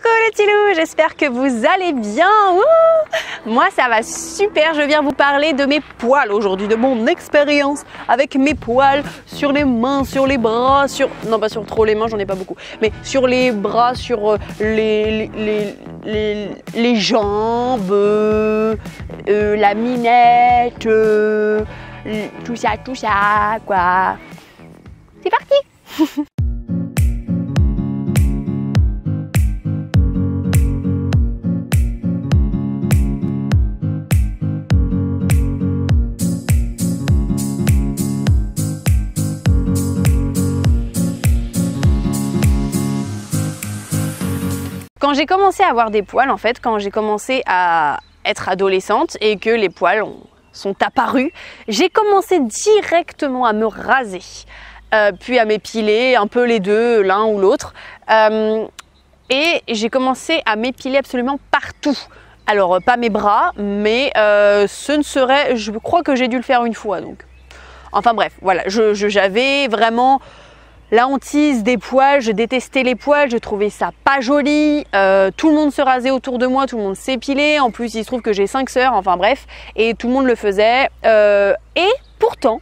Coucou les petits loups, j'espère que vous allez bien. Moi ça va super, je viens vous parler de mes poils aujourd'hui, de mon expérience avec mes poils sur les mains, sur les bras, non pas sur trop les mains, j'en ai pas beaucoup, mais sur les bras, sur les jambes, la minette, tout ça quoi. C'est parti. Quand j'ai commencé à avoir des poils, en fait, quand j'ai commencé à être adolescente et que les poils sont apparus, j'ai commencé directement à me raser, puis à m'épiler, un peu les deux, l'un ou l'autre. Et j'ai commencé à m'épiler absolument partout. Alors, pas mes bras, mais ce ne serait... Je crois que j'ai dû le faire une fois, donc. Enfin bref, voilà, j'avais vraiment... la hantise des poils, je détestais les poils, je trouvais ça pas joli, tout le monde se rasait autour de moi, tout le monde s'épilait, en plus il se trouve que j'ai 5 sœurs, enfin bref, et tout le monde le faisait. Et pourtant,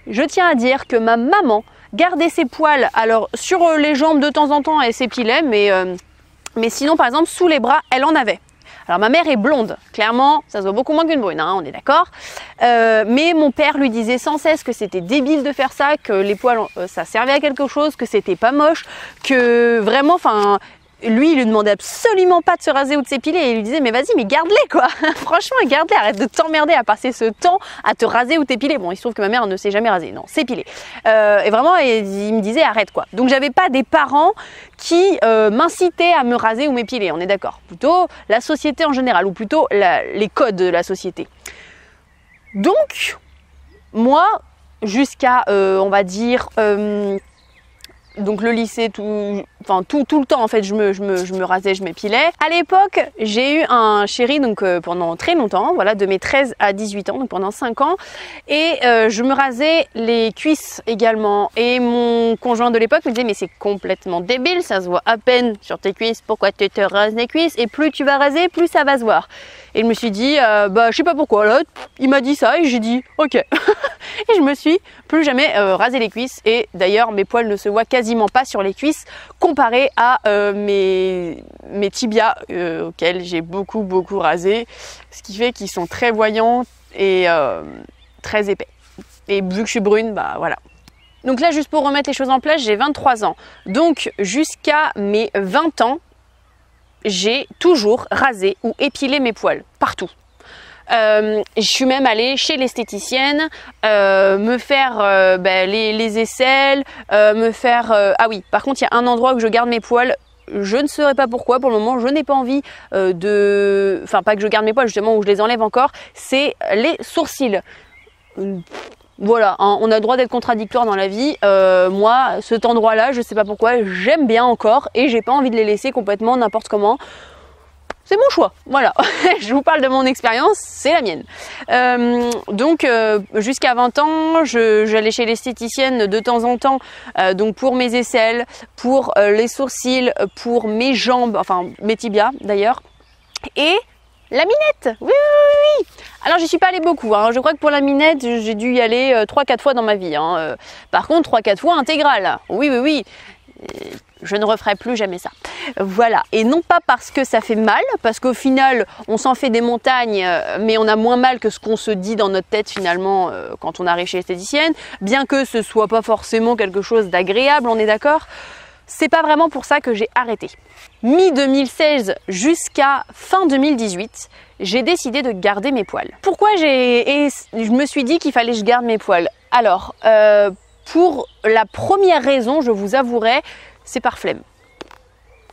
je tiens à dire que ma maman gardait ses poils, alors sur les jambes de temps en temps elle s'épilait, mais sinon par exemple sous les bras elle en avait. Alors ma mère est blonde, clairement ça se voit beaucoup moins qu'une brune, hein, on est d'accord. Mais mon père lui disait sans cesse que c'était débile de faire ça, que les poils ça servait à quelque chose, que c'était pas moche, que vraiment, enfin lui il lui demandait absolument pas de se raser ou de s'épiler et il lui disait mais vas-y mais garde-les quoi. Franchement garde-les, arrête de t'emmerder à passer ce temps à te raser ou t'épiler. Bon il se trouve que ma mère ne s'est jamais rasée, non, s'épiler. Et vraiment il me disait arrête quoi. Donc j'avais pas des parents qui m'incitaient à me raser ou m'épiler, on est d'accord. Plutôt la société en général ou plutôt les codes de la société. Donc moi jusqu'à on va dire donc le lycée, tout le temps en fait je me rasais, je m'épilais. À l'époque j'ai eu un chéri donc pendant très longtemps, voilà, de mes 13 à 18 ans, donc pendant 5 ans. Et je me rasais les cuisses également. Et mon conjoint de l'époque me disait mais c'est complètement débile, ça se voit à peine sur tes cuisses, pourquoi tu te rases les cuisses? Et plus tu vas raser, plus ça va se voir. Et je me suis dit, bah je sais pas pourquoi, là, il m'a dit ça et j'ai dit ok. Et je me suis plus jamais rasé les cuisses. Et d'ailleurs mes poils ne se voient quasiment pas sur les cuisses comparé à mes tibias auxquels j'ai beaucoup rasé. Ce qui fait qu'ils sont très voyants et très épais. Et vu que je suis brune, bah voilà. Donc là juste pour remettre les choses en place, j'ai 23 ans. Donc jusqu'à mes 20 ans, j'ai toujours rasé ou épilé mes poils, partout. Je suis même allée chez l'esthéticienne me faire les aisselles, me faire... Ah oui, par contre il y a un endroit où je garde mes poils, je ne saurais pas pourquoi, pour le moment je n'ai pas envie Enfin pas que je garde mes poils, justement où je les enlève encore, c'est les sourcils. Voilà, hein, on a le droit d'être contradictoire dans la vie. Moi, cet endroit-là, je sais pas pourquoi, j'aime bien encore et j'ai pas envie de les laisser complètement n'importe comment. C'est mon choix, voilà. Je vous parle de mon expérience, c'est la mienne. Donc, jusqu'à 20 ans, j'allais chez l'esthéticienne de temps en temps, donc pour mes aisselles, pour les sourcils, pour mes jambes, enfin mes tibias d'ailleurs, et la minette, oui. Alors j'y suis pas allée beaucoup, hein. Je crois que pour la minette, j'ai dû y aller 3-4 fois dans ma vie. Hein. Par contre, 3-4 fois intégrale. Oui. Je ne referai plus jamais ça. Voilà. Et non pas parce que ça fait mal, parce qu'au final, on s'en fait des montagnes, mais on a moins mal que ce qu'on se dit dans notre tête finalement quand on arrive chez l'esthéticienne. Bien que ce soit pas forcément quelque chose d'agréable, on est d'accord. C'est pas vraiment pour ça que j'ai arrêté. Mi-2016 jusqu'à fin 2018, j'ai décidé de garder mes poils. Pourquoi je me suis dit qu'il fallait que je garde mes poils? Alors, pour la première raison, je vous avouerai, c'est par flemme.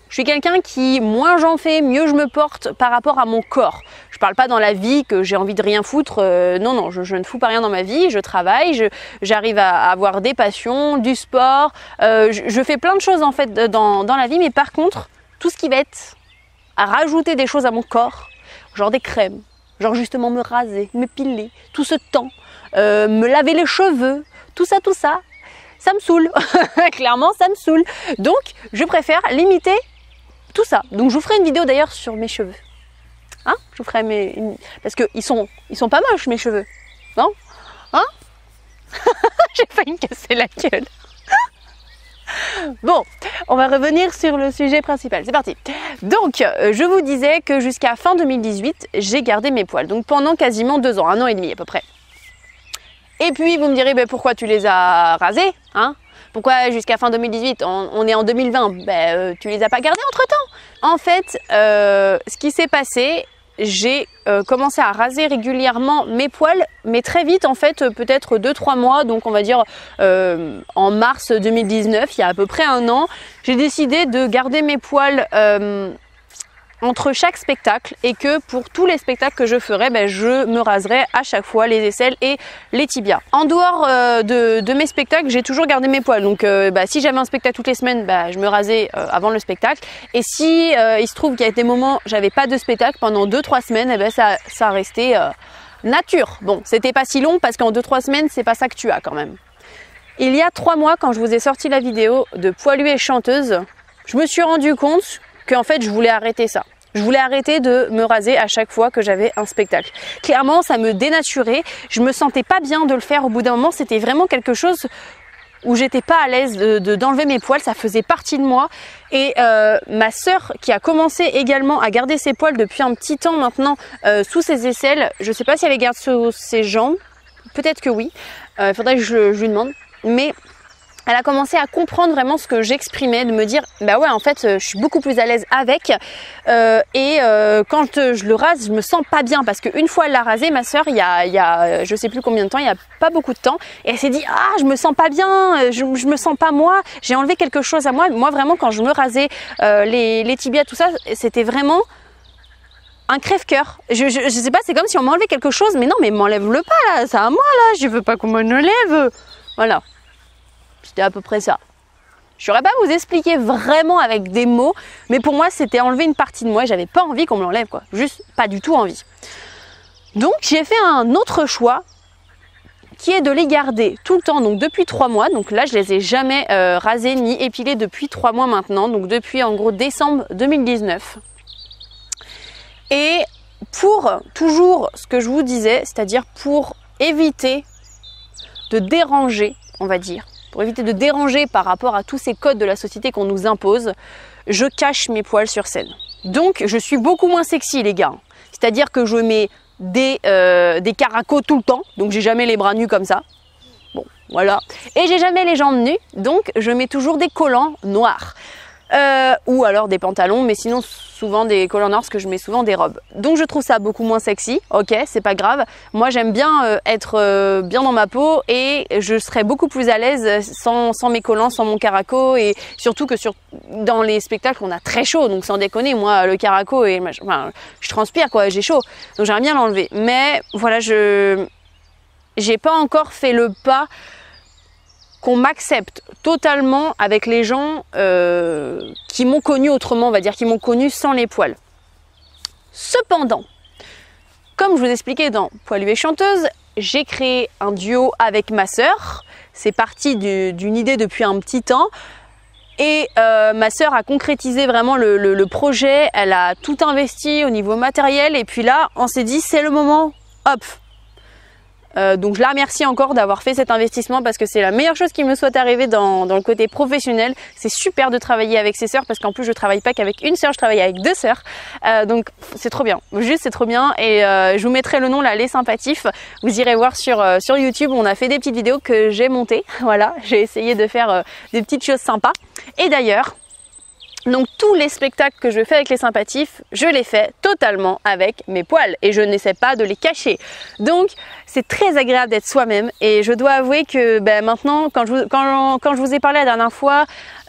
Je suis quelqu'un qui, moins j'en fais, mieux je me porte par rapport à mon corps. Je parle pas dans la vie que j'ai envie de rien foutre. Non, je ne fous pas rien dans ma vie. Je travaille, j'arrive à avoir des passions, du sport. Je fais plein de choses en fait dans la vie. Mais par contre, tout ce qui va être à rajouter des choses à mon corps, genre des crèmes, genre justement me raser, m'épiler, tout ce temps, me laver les cheveux, tout ça, ça me saoule. Clairement, ça me saoule. Donc, je préfère limiter tout ça. Donc je vous ferai une vidéo d'ailleurs sur mes cheveux. Hein? Je vous ferai parce que ils sont pas moches mes cheveux. Non? Hein? J'ai failli me casser la gueule. Bon, on va revenir sur le sujet principal. C'est parti. Donc, je vous disais que jusqu'à fin 2018, j'ai gardé mes poils. Donc pendant quasiment 2 ans, 1 an et demi à peu près. Et puis vous me direz, ben, pourquoi tu les as rasés, hein? Pourquoi jusqu'à fin 2018? On est en 2020, ben, tu les as pas gardés entre-temps? En fait, ce qui s'est passé, j'ai commencé à raser régulièrement mes poils, mais très vite en fait, peut-être 2-3 mois, donc on va dire en mars 2019, il y a à peu près 1 an, j'ai décidé de garder mes poils entre chaque spectacle et que pour tous les spectacles que je ferai, ben, je me raserai à chaque fois les aisselles et les tibias. En dehors de mes spectacles, j'ai toujours gardé mes poils. Donc si j'avais un spectacle toutes les semaines, je me rasais avant le spectacle. Et si il se trouve qu'il y a des moments j'avais pas de spectacle pendant 2-3 semaines, et ben, ça restait nature. Bon, c'était pas si long parce qu'en 2-3 semaines, c'est pas ça que tu as quand même. Il y a 3 mois, quand je vous ai sorti la vidéo de Poilue et chanteuse, je me suis rendu compte qu'en fait je voulais arrêter ça. Je voulais arrêter de me raser à chaque fois que j'avais un spectacle. Clairement, ça me dénaturait. Je me sentais pas bien de le faire. Au bout d'un moment, c'était vraiment quelque chose où j'étais pas à l'aise d'enlever mes poils. Ça faisait partie de moi. Et ma sœur, qui a commencé également à garder ses poils depuis un petit temps maintenant sous ses aisselles, je sais pas si elle les garde sous ses jambes. Peut-être que oui. Il faudrait que je lui demande. Mais elle a commencé à comprendre vraiment ce que j'exprimais, de me dire bah ouais en fait je suis beaucoup plus à l'aise avec quand je le rase je me sens pas bien parce qu'une fois elle l'a rasé ma soeur il y a je sais plus combien de temps, il y a pas beaucoup de temps et elle s'est dit ah je me sens pas bien, je me sens pas moi, j'ai enlevé quelque chose à moi. Moi vraiment quand je me rasais les tibias tout ça c'était vraiment un crève-cœur. Je sais pas, c'est comme si on m'enlevait quelque chose mais non mais m'enlève-le pas là, c'est à moi là, je veux pas qu'on me l'enlève. Voilà. C'était à peu près ça. Je ne saurais pas vous expliquer vraiment avec des mots, mais pour moi, c'était enlever une partie de moi. J'avais pas envie qu'on me l'enlève, quoi. Juste pas du tout envie. Donc, j'ai fait un autre choix qui est de les garder tout le temps, donc depuis 3 mois. Donc là, je les ai jamais rasés ni épilés depuis 3 mois maintenant. Donc depuis en gros décembre 2019. Et pour toujours ce que je vous disais, c'est-à-dire pour éviter de déranger, on va dire, pour éviter de déranger par rapport à tous ces codes de la société qu'on nous impose, je cache mes poils sur scène. Donc je suis beaucoup moins sexy les gars. C'est-à-dire que je mets des caracos tout le temps, donc j'ai jamais les bras nus comme ça. Bon, voilà. Et j'ai jamais les jambes nues, donc je mets toujours des collants noirs. Ou alors des pantalons, mais sinon souvent des collants noirs parce que je mets souvent des robes. Donc je trouve ça beaucoup moins sexy, ok, c'est pas grave. Moi j'aime bien être bien dans ma peau et je serais beaucoup plus à l'aise sans mes collants, sans mon caraco et surtout que dans les spectacles on a très chaud, donc sans déconner, moi le caraco et je transpire quoi, j'ai chaud, donc j'aimerais bien l'enlever. Mais voilà, j'ai pas encore fait le pas qu'on m'accepte totalement avec les gens qui m'ont connu autrement, on va dire, qui m'ont connu sans les poils. Cependant, comme je vous expliquais dans Poilue et chanteuse, j'ai créé un duo avec ma sœur. C'est parti d'une idée depuis un petit temps. Et ma sœur a concrétisé vraiment le projet. Elle a tout investi au niveau matériel. Et puis là, on s'est dit, c'est le moment, hop. Donc je la remercie encore d'avoir fait cet investissement parce que c'est la meilleure chose qui me soit arrivée dans le côté professionnel. C'est super de travailler avec ses sœurs parce qu'en plus je travaille pas qu'avec une sœur, je travaille avec 2 sœurs. Donc c'est trop bien, juste c'est trop bien et je vous mettrai le nom là, les sympatifs. Vous irez voir sur YouTube, on a fait des petites vidéos que j'ai montées. Voilà, j'ai essayé de faire des petites choses sympas. Et d'ailleurs, donc tous les spectacles que je fais avec les sympatifs, je les fais totalement avec mes poils et je n'essaie pas de les cacher. Donc c'est très agréable d'être soi-même et je dois avouer que maintenant quand je vous ai parlé la dernière fois,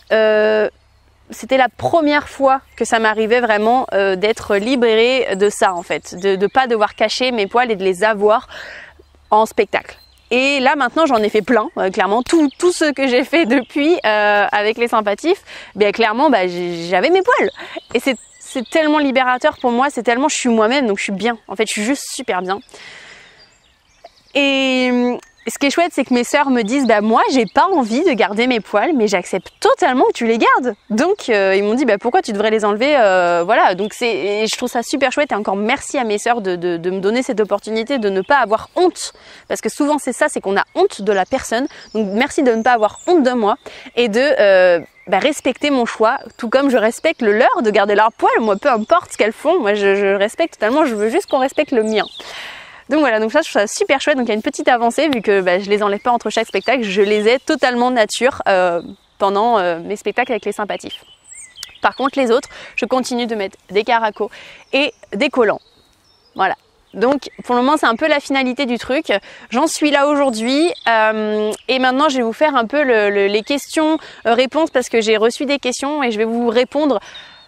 c'était la première fois que ça m'arrivait vraiment d'être libérée de ça en fait, de ne pas devoir cacher mes poils et de les avoir en spectacle. Et là maintenant j'en ai fait plein, clairement tout ce que j'ai fait depuis avec les sympatifs, clairement j'avais mes poils. Et c'est tellement libérateur pour moi, c'est tellement je suis moi-même donc je suis bien, en fait je suis juste super bien. Et ce qui est chouette, c'est que mes sœurs me disent bah moi j'ai pas envie de garder mes poils, mais j'accepte totalement que tu les gardes. Donc ils m'ont dit bah pourquoi tu devrais les enlever, voilà. Donc et je trouve ça super chouette et encore merci à mes sœurs de me donner cette opportunité de ne pas avoir honte, parce que souvent c'est ça, c'est qu'on a honte de la personne. Donc merci de ne pas avoir honte de moi et de respecter mon choix, tout comme je respecte le leur de garder leurs poils. Moi peu importe ce qu'elles font, moi je respecte totalement, je veux juste qu'on respecte le mien. Donc voilà, donc ça je trouve ça super chouette. Donc il y a une petite avancée vu que je les enlève pas entre chaque spectacle, je les ai totalement nature pendant mes spectacles avec les sympathies. Par contre les autres, je continue de mettre des caracos et des collants. Voilà. Donc pour le moment c'est un peu la finalité du truc. J'en suis là aujourd'hui et maintenant je vais vous faire un peu les questions-réponses parce que j'ai reçu des questions et je vais vous répondre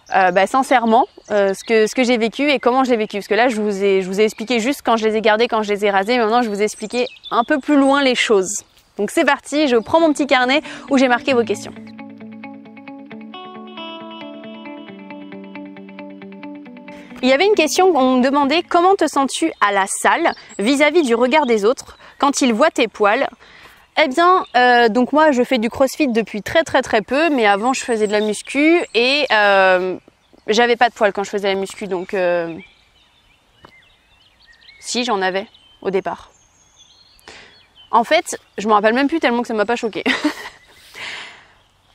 sincèrement ce que j'ai vécu et comment je l'ai vécu. Parce que là je vous ai expliqué juste quand je les ai gardés, quand je les ai rasés, mais maintenant je vous ai expliqué un peu plus loin les choses. Donc c'est parti, je prends mon petit carnet où j'ai marqué vos questions. Il y avait une question, on me demandait comment te sens-tu à la salle vis-à-vis du regard des autres quand ils voient tes poils. Eh bien, donc moi je fais du crossfit depuis très peu, mais avant je faisais de la muscu et j'avais pas de poils quand je faisais la muscu, donc si j'en avais au départ. En fait, je me rappelle même plus tellement que ça m'a pas choqué.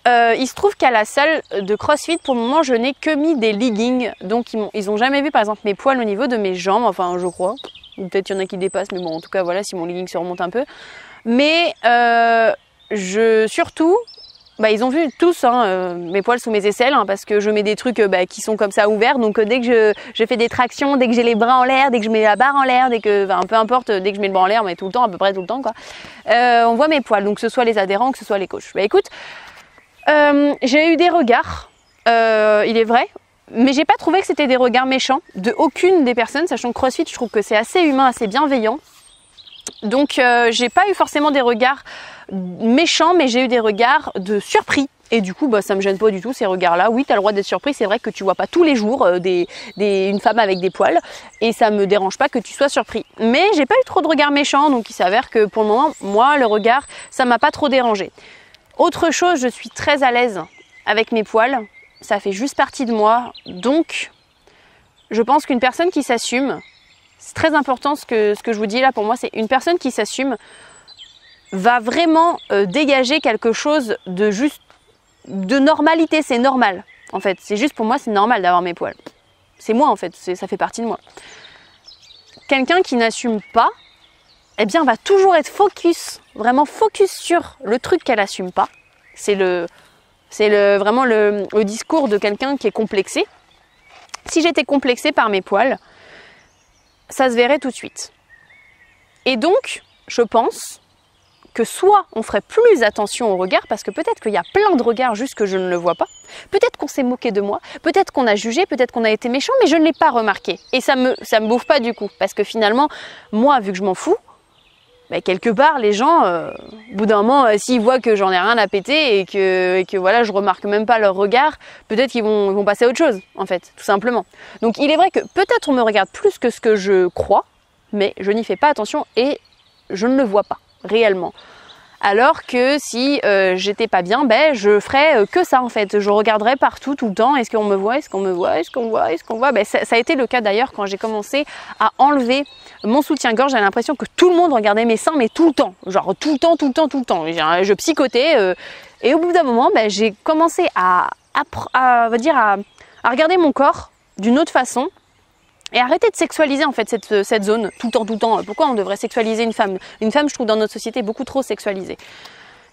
Il se trouve qu'à la salle de CrossFit, pour le moment, je n'ai que mis des leggings. Donc, ils ont jamais vu, par exemple, mes poils au niveau de mes jambes. Enfin, je crois. Ou peut-être il y en a qui dépassent. Mais bon, en tout cas, voilà, si mon legging se remonte un peu. Mais surtout, ils ont vu tous mes poils sous mes aisselles. Parce que je mets des trucs qui sont comme ça ouverts. Donc, dès que je fais des tractions, dès que j'ai les bras en l'air, dès que je mets la barre en l'air, peu importe, dès que je mets le bras en l'air, mais tout le temps, à peu près tout le temps, quoi. On voit mes poils. Donc, que ce soit les adhérents, que ce soit les coachs. Écoute. J'ai eu des regards, il est vrai, mais j'ai pas trouvé que c'était des regards méchants de aucune des personnes, sachant que CrossFit, je trouve que c'est assez humain, assez bienveillant. Donc j'ai pas eu forcément des regards méchants, mais j'ai eu des regards de surpris. Et du coup, ça me gêne pas du tout ces regards-là. Oui, tu as le droit d'être surpris. C'est vrai que tu vois pas tous les jours une femme avec des poils, et ça me dérange pas que tu sois surpris. Mais j'ai pas eu trop de regards méchants, donc il s'avère que pour le moment, moi, le regard, ça m'a pas trop dérangé. Autre chose, je suis très à l'aise avec mes poils, ça fait juste partie de moi, donc je pense qu'une personne qui s'assume, c'est très important ce que je vous dis là pour moi, c'est une personne qui s'assume va vraiment dégager quelque chose de normalité, c'est normal en fait, c'est juste pour moi c'est normal d'avoir mes poils, c'est moi en fait, ça fait partie de moi. Quelqu'un qui n'assume pas, eh bien va toujours être vraiment focus sur le truc qu'elle assume pas. C'est vraiment le discours de quelqu'un qui est complexé. Si j'étais complexée par mes poils, ça se verrait tout de suite. Et donc, je pense que soit on ferait plus attention au regard, parce que peut-être qu'il y a plein de regards juste que je ne le vois pas. Peut-être qu'on s'est moqué de moi, peut-être qu'on a jugé, peut-être qu'on a été méchant, mais je ne l'ai pas remarqué. Et ça me bouffe pas du coup, parce que finalement, moi, vu que je m'en fous, quelque part, les gens, au bout d'un moment, s'ils voient que j'en ai rien à péter et que voilà, je remarque même pas leur regard, peut-être qu'ils vont passer à autre chose, en fait, tout simplement. Donc, il est vrai que peut-être on me regarde plus que ce que je crois, mais je n'y fais pas attention et je ne le vois pas réellement. Alors que si j'étais pas bien, je ferais que ça en fait. Je regarderais partout tout le temps. Est-ce qu'on me voit? Est-ce qu'on me voit? Est-ce qu'on voit? Est-ce qu'on voit? Ça a été le cas d'ailleurs quand j'ai commencé à enlever mon soutien-gorge. J'avais l'impression que tout le monde regardait mes seins, mais tout le temps. Genre tout le temps. Je psychotais. Et au bout d'un moment, j'ai commencé à regarder mon corps d'une autre façon. Et arrêter de sexualiser en fait cette zone tout le temps. Pourquoi on devrait sexualiser une femme? Une femme, je trouve, dans notre société, beaucoup trop sexualisée.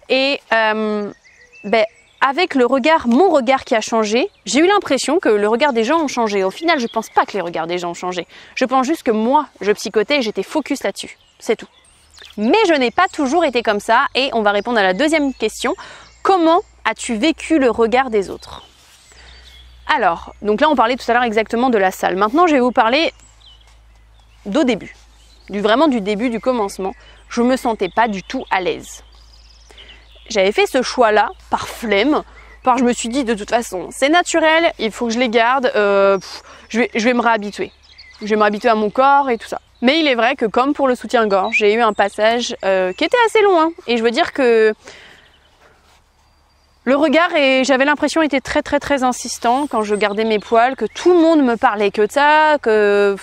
Et avec mon regard qui a changé, j'ai eu l'impression que le regard des gens ont changé. Au final, je pense pas que les regards des gens ont changé. Je pense juste que moi, je psychotais et j'étais focus là-dessus. C'est tout. Mais je n'ai pas toujours été comme ça. Et on va répondre à la deuxième question. Comment as-tu vécu le regard des autres? Alors, donc là on parlait tout à l'heure exactement de la salle. Maintenant je vais vous parler d'au début, vraiment du début, du commencement. Je me sentais pas du tout à l'aise. J'avais fait ce choix-là par flemme, je me suis dit de toute façon c'est naturel, il faut que je les garde, je vais me réhabituer. J'aime m'habituer à mon corps et tout ça. Mais il est vrai que comme pour le soutien-gorge, j'ai eu un passage qui était assez long. Hein, et je veux dire que le regard, j'avais l'impression, était très insistant quand je gardais mes poils, que tout le monde me parlait que de ça, que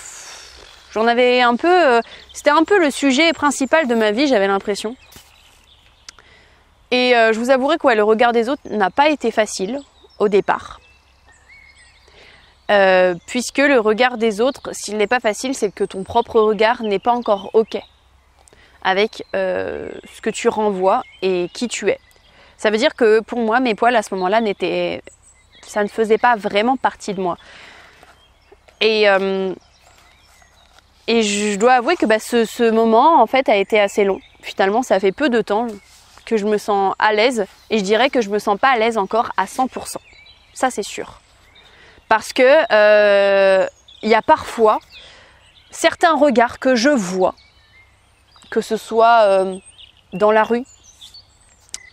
j'en avais un peu... c'était un peu le sujet principal de ma vie, j'avais l'impression. Et je vous avouerai que ouais, le regard des autres n'a pas été facile au départ. Puisque le regard des autres, s'il n'est pas facile, c'est que ton propre regard n'est pas encore OK avec ce que tu renvoies et qui tu es. Ça veut dire que pour moi, mes poils à ce moment-là, ça ne faisait pas vraiment partie de moi. Et je dois avouer que ce moment, en fait, a été assez long. Finalement, ça fait peu de temps que je me sens à l'aise. Et je dirais que je me sens pas à l'aise encore à 100%. Ça, c'est sûr. Parce que y a parfois certains regards que je vois, que ce soit dans la rue,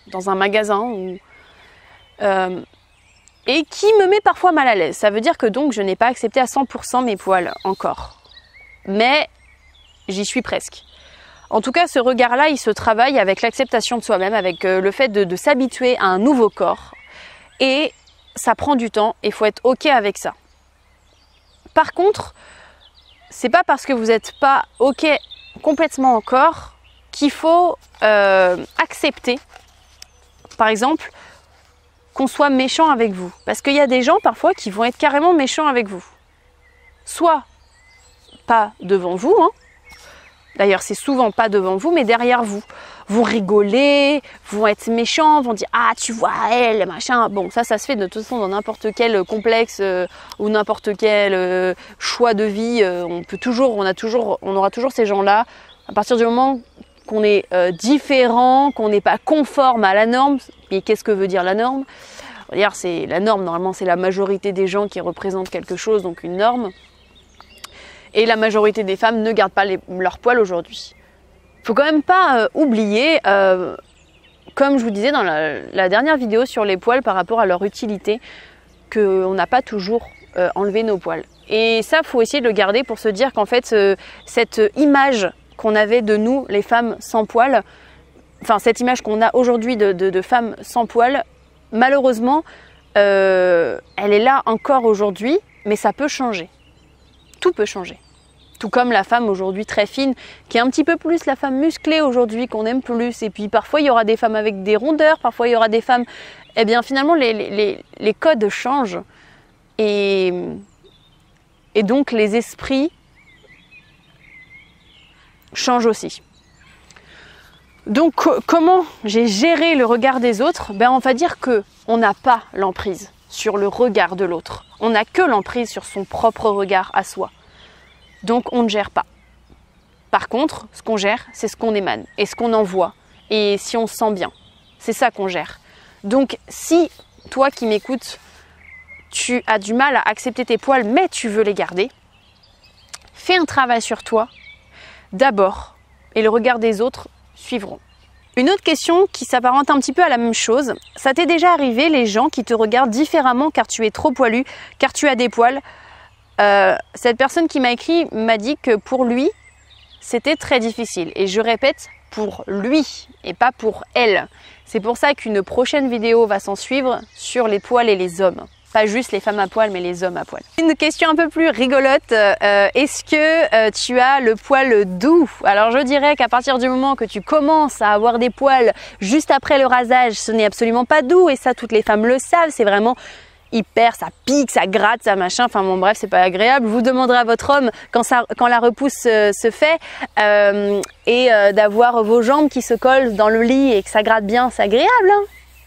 dans un magasin, et qui me met parfois mal à l'aise. Ça veut dire que donc je n'ai pas accepté à 100% mes poils encore. Mais j'y suis presque. En tout cas, ce regard-là, il se travaille avec l'acceptation de soi-même, avec le fait de s'habituer à un nouveau corps. Et ça prend du temps et il faut être OK avec ça. Par contre, c'est pas parce que vous n'êtes pas OK complètement encore qu'il faut accepter, par exemple, qu'on soit méchant avec vous. Parce qu'il y a des gens parfois qui vont être carrément méchants avec vous. Soit pas devant vous, hein. D'ailleurs, c'est souvent pas devant vous, mais derrière vous. Vont rigoler, vont être méchants, vont dire « Ah, tu vois, elle, machin ». Bon, ça se fait de toute façon dans n'importe quel complexe ou n'importe quel choix de vie. On aura toujours ces gens-là. À partir du moment qu'on est différent, qu'on n'est pas conforme à la norme. Mais qu'est-ce que veut dire la norme? D'ailleurs, c'est la norme, normalement, c'est la majorité des gens qui représentent quelque chose, donc une norme. Et la majorité des femmes ne gardent pas leurs poils aujourd'hui. Il ne faut quand même pas oublier, comme je vous disais dans la dernière vidéo sur les poils par rapport à leur utilité, qu'on n'a pas toujours enlevé nos poils. Et ça, il faut essayer de le garder pour se dire qu'en fait, cette image qu'on avait de nous, les femmes sans poils, enfin cette image qu'on a aujourd'hui de femmes sans poils, malheureusement, elle est là encore aujourd'hui, mais ça peut changer. Tout peut changer. Tout comme la femme aujourd'hui très fine, qui est un petit peu plus la femme musclée aujourd'hui, qu'on aime plus. Et puis parfois il y aura des femmes avec des rondeurs, parfois il y aura des femmes... Eh bien finalement les codes changent. Et donc les esprits changent aussi. Donc comment j'ai géré le regard des autres? On va dire qu'on n'a pas l'emprise sur le regard de l'autre. On n'a que l'emprise sur son propre regard à soi. Donc on ne gère pas. Par contre, ce qu'on gère, c'est ce qu'on émane et ce qu'on envoie. Et si on se sent bien, c'est ça qu'on gère. Donc si toi qui m'écoutes, tu as du mal à accepter tes poils, mais tu veux les garder, fais un travail sur toi d'abord et le regard des autres suivront. Une autre question qui s'apparente un petit peu à la même chose, ça t'est déjà arrivé les gens qui te regardent différemment car tu es trop poilu, car tu as des poils? Cette personne qui m'a écrit m'a dit que pour lui, c'était très difficile. Et je répète, pour lui et pas pour elle. C'est pour ça qu'une prochaine vidéo va s'en suivre sur les poils et les hommes. Pas juste les femmes à poil, mais les hommes à poil. Une question un peu plus rigolote, est-ce que tu as le poil doux? Alors je dirais qu'à partir du moment que tu commences à avoir des poils juste après le rasage, ce n'est absolument pas doux. Et ça, toutes les femmes le savent, c'est vraiment... hyper, ça pique, ça gratte, ça machin, enfin bon bref, c'est pas agréable. Vous demanderez à votre homme quand la repousse se fait et d'avoir vos jambes qui se collent dans le lit et que ça gratte bien, c'est agréable, hein?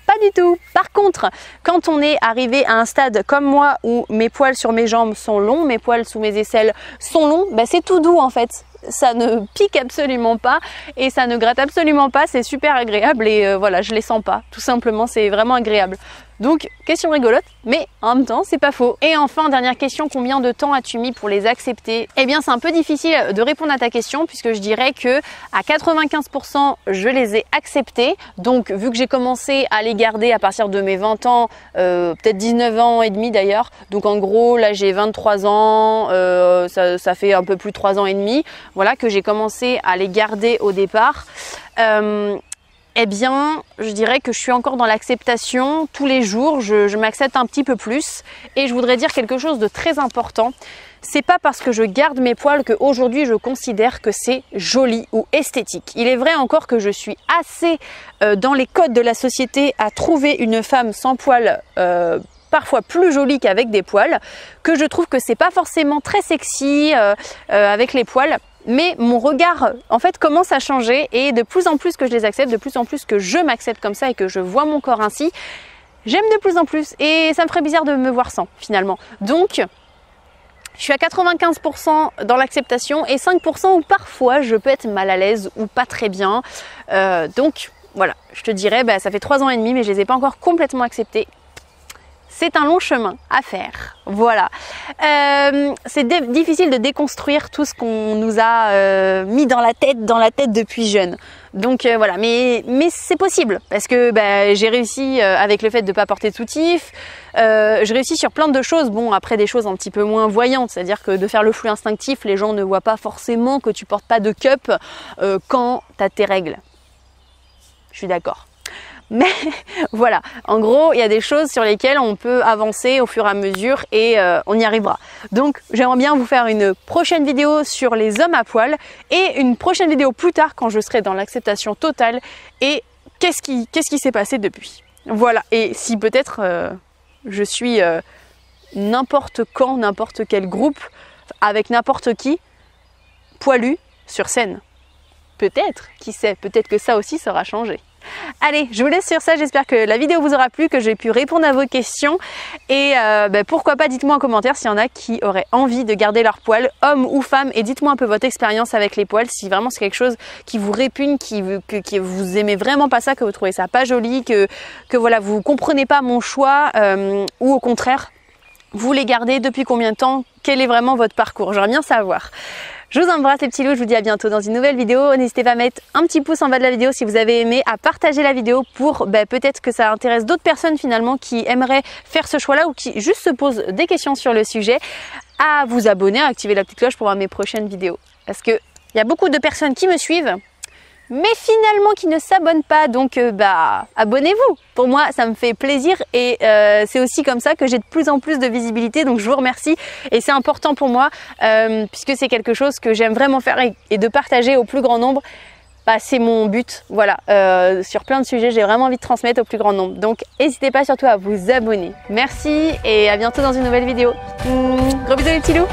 Pas du tout. Par contre, quand on est arrivé à un stade comme moi où mes poils sur mes jambes sont longs, mes poils sous mes aisselles sont longs, c'est tout doux en fait. ça ne pique absolument pas et ça ne gratte absolument pas, c'est super agréable et voilà, je les sens pas, tout simplement, c'est vraiment agréable. Donc, question rigolote, mais en même temps, c'est pas faux. Et enfin, dernière question, combien de temps as-tu mis pour les accepter? Eh bien, c'est un peu difficile de répondre à ta question puisque je dirais que à 95%, je les ai acceptés. Donc, vu que j'ai commencé à les garder à partir de mes 20 ans, peut-être 19 ans et demi d'ailleurs. Donc, en gros, là, j'ai 23 ans, ça fait un peu plus de 3 ans et demi. Voilà, que j'ai commencé à les garder au départ. Eh bien, je dirais que je suis encore dans l'acceptation. Tous les jours, je m'accepte un petit peu plus. Et je voudrais dire quelque chose de très important. C'est pas parce que je garde mes poils qu'aujourd'hui je considère que c'est joli ou esthétique. Il est vrai encore que je suis assez dans les codes de la société à trouver une femme sans poils parfois plus jolie qu'avec des poils, que je trouve que c'est pas forcément très sexy avec les poils. Mais mon regard, en fait, commence à changer et de plus en plus que je les accepte, de plus en plus que je m'accepte comme ça et que je vois mon corps ainsi, j'aime de plus en plus et ça me ferait bizarre de me voir sans, finalement. Donc, je suis à 95% dans l'acceptation et 5% où parfois je peux être mal à l'aise ou pas très bien. Donc, voilà, je te dirais, ça fait 3 ans et demi, mais je les ai pas encore complètement acceptés. C'est un long chemin à faire, voilà. C'est difficile de déconstruire tout ce qu'on nous a mis dans la tête depuis jeune. Donc voilà, mais c'est possible parce que j'ai réussi avec le fait de ne pas porter de soutif. Je réussis sur plein de choses. Bon, après des choses un petit peu moins voyantes, c'est-à-dire que de faire le flux instinctif, les gens ne voient pas forcément que tu portes pas de cup quand tu as tes règles. Je suis d'accord. Mais voilà, en gros, il y a des choses sur lesquelles on peut avancer au fur et à mesure et on y arrivera. Donc, j'aimerais bien vous faire une prochaine vidéo sur les hommes à poil et une prochaine vidéo plus tard quand je serai dans l'acceptation totale et qu'est-ce qui s'est passé depuis. Voilà, et si peut-être je suis n'importe quand, n'importe quel groupe, avec n'importe qui, poilu sur scène. Peut-être, qui sait, peut-être que ça aussi sera changé. Allez, je vous laisse sur ça, j'espère que la vidéo vous aura plu, que j'ai pu répondre à vos questions et pourquoi pas, dites-moi en commentaire s'il y en a qui auraient envie de garder leurs poils, hommes ou femmes, et dites-moi un peu votre expérience avec les poils, si vraiment c'est quelque chose qui vous répugne, que vous aimez vraiment pas ça, que vous trouvez ça pas joli, que voilà, vous comprenez pas mon choix ou au contraire, vous les gardez depuis combien de temps, quel est vraiment votre parcours, j'aimerais bien savoir. Je vous embrasse les petits loups, je vous dis à bientôt dans une nouvelle vidéo. N'hésitez pas à mettre un petit pouce en bas de la vidéo si vous avez aimé, à partager la vidéo pour peut-être que ça intéresse d'autres personnes finalement qui aimeraient faire ce choix-là ou qui juste se posent des questions sur le sujet, à vous abonner, à activer la petite cloche pour voir mes prochaines vidéos. Parce qu'il y a beaucoup de personnes qui me suivent, mais finalement qui ne s'abonnent pas, donc abonnez-vous. Pour moi ça me fait plaisir et c'est aussi comme ça que j'ai de plus en plus de visibilité, donc je vous remercie et c'est important pour moi puisque c'est quelque chose que j'aime vraiment faire et de partager au plus grand nombre. C'est mon but, voilà, sur plein de sujets j'ai vraiment envie de transmettre au plus grand nombre, donc n'hésitez pas surtout à vous abonner. Merci et à bientôt dans une nouvelle vidéo. Gros bisous les petits loups.